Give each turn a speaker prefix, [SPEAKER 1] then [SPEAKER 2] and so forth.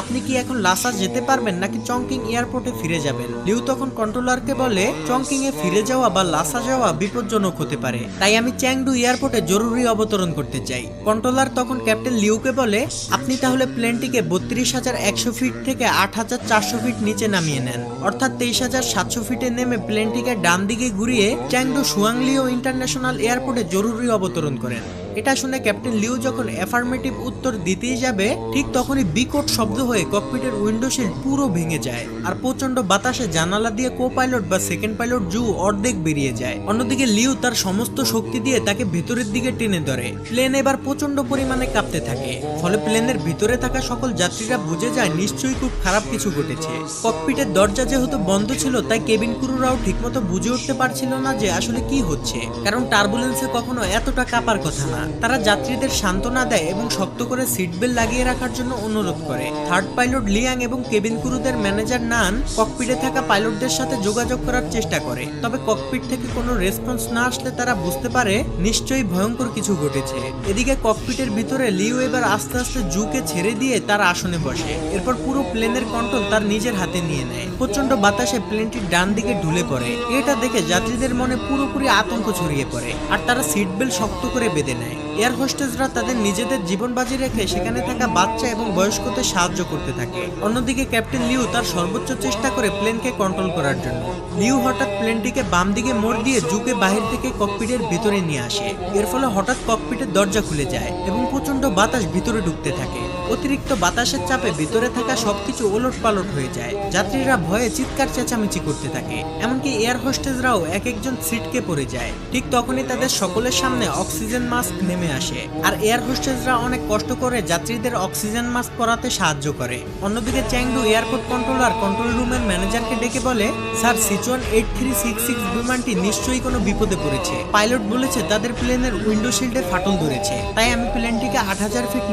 [SPEAKER 1] আপনি কি এখন লাসা যেতে পারবেন নাকি চংকিং এয়ারপোর্টে ফিরে যাবেন? লিউ তখন কন্ট্রোলারকে বলে চংকিং এ ফিরে যাওয়া বা লাসা যাওয়া বিপজ্জনক হতে পারে, তাই আমি চ্যাংডু এয়ারপোর্টে জরুরি অবতরণ করতে চাই। কন্ট্রোলার তখন ক্যাপ্টেন লিউকে বলে আপনি তাহলে প্লেনটিকে 32,100 ফিট থেকে 8,400 ফিট নিচে নামিয়ে নেন, অর্থাৎ 23,700 ফিটে নেমে প্লেনটিকে ডান দিকে ঘুরিয়ে চ্যাংডু সুয়াংলিও ইন্টারন্যাশনাল এয়ারপোর্টে জরুরি অবতরণ করেন। এটা শুনে ক্যাপ্টেন লিউ যখন অ্যাফার্মেটিভ উত্তর দিতেই যাবে ঠিক তখনই বিকট শব্দ হয়ে ককপিটের উইন্ডোশিল্ড পুরো ভেঙে যায়, আর প্রচন্ড বাতাসে জানালা দিয়ে কো পাইলট বা সেকেন্ড পাইলট জু অর্ধেক বেরিয়ে যায়। অন্যদিকে লিউ তার সমস্ত শক্তি দিয়ে তাকে ভেতরের দিকে টেনে ধরে। প্লেন এবার প্রচন্ড পরিমাণে কাঁপতে থাকে, ফলে প্লেনের ভিতরে থাকা সকল যাত্রীরা বুঝে যায় নিশ্চয়ই খুব খারাপ কিছু ঘটেছে। ককপিটের দরজা যেহেতু বন্ধ ছিল তাই কেবিন ক্রুরাও ঠিকমতো বুঝে উঠতে পারছিল না যে আসলে কি হচ্ছে, কারণ টার্বুলেন্সে কখনো এতটা কাঁপার কথা না। তারা যাত্রীদের সান্ত্বনা দেয় এবং শক্ত করে সিট বেল্ট লাগিয়ে রাখার জন্য অনুরোধ করে। থার্ড পাইলট লিয়াং এবং কেবিন ক্রুদের ম্যানেজার নান ককপিটে থাকা পাইলটদের সাথে যোগাযোগ করার চেষ্টা করে, তবে ককপিট থেকে কোনো রেসপন্স না আসলে তারা বুঝতে পারে নিশ্চয়ই ভয়ঙ্কর কিছু ঘটেছে। এদিকে ককপিটের ভিতরে লিউ এবার আস্তে আস্তে জুকে ছেড়ে দিয়ে তার আসনে বসে, এরপর পুরো প্লেনের কন্ট্রোল তার নিজের হাতে নিয়ে নেয়। প্রচন্ড বাতাসে প্লেনটি ডান দিকে ঢুলে পড়ে। এটা দেখে যাত্রীদের মনে পুরোপুরি আতঙ্ক ছড়িয়ে পড়ে, আর তারা সিট বেল্ট শক্ত করে বেঁধে নেয়। এয়ার হোস্টেসরা তাদের নিজেদের জীবন বাজি রেখে সেখানে থাকা বাচ্চা এবং বয়স্কদের সাহায্য করতে থাকে। অন্যদিকে ক্যাপ্টেন লিউ তার সর্বোচ্চ চেষ্টা করে প্লেনকে কন্ট্রোল করার জন্য। লিউ হঠাৎ প্লেনটিকে বাম দিকে মোড় দিয়ে জুকে বাহির থেকে ককপিটের ভিতরে নিয়ে আসে। এর ফলে হঠাৎ ককপিটের দরজা খুলে যায় এবং প্রচন্ড বাতাস ভিতরে ঢুকতে থাকে। অতিরিক্ত বাতাসের চাপে ভিতরে থাকা সবকিছু ওলট পালট হয়ে যায়। যাত্রীরা ভয়ে চিৎকার চেঁচামেচি করতে থাকে, এমনকি এয়ার হোস্টেসরাও এক একজন সিটকে পড়ে যায়। ঠিক তখনই তাদের সকলের সামনে অক্সিজেন মাস্ক নেমে আসে, আর এয়ার হোস্টেসরা অনেক কষ্ট করে যাত্রীদের অক্সিজেন মাস্ক পরাতে সাহায্য করে। অন্যদিকে চ্যাংডু এয়ারপোর্ট কন্ট্রোলার কন্ট্রোল রুমের ম্যানেজারকে ডেকে বলে স্যার, সিচুয়ান 8366 বিমানটি নিশ্চয়ই কোনো বিপদে পড়েছে। পাইলট বলেছে তাদের প্লেনের উইন্ডোশিল্ডে ফাটল ধরেছে, তাই আমি প্লেনটিকে 8,000 ফিট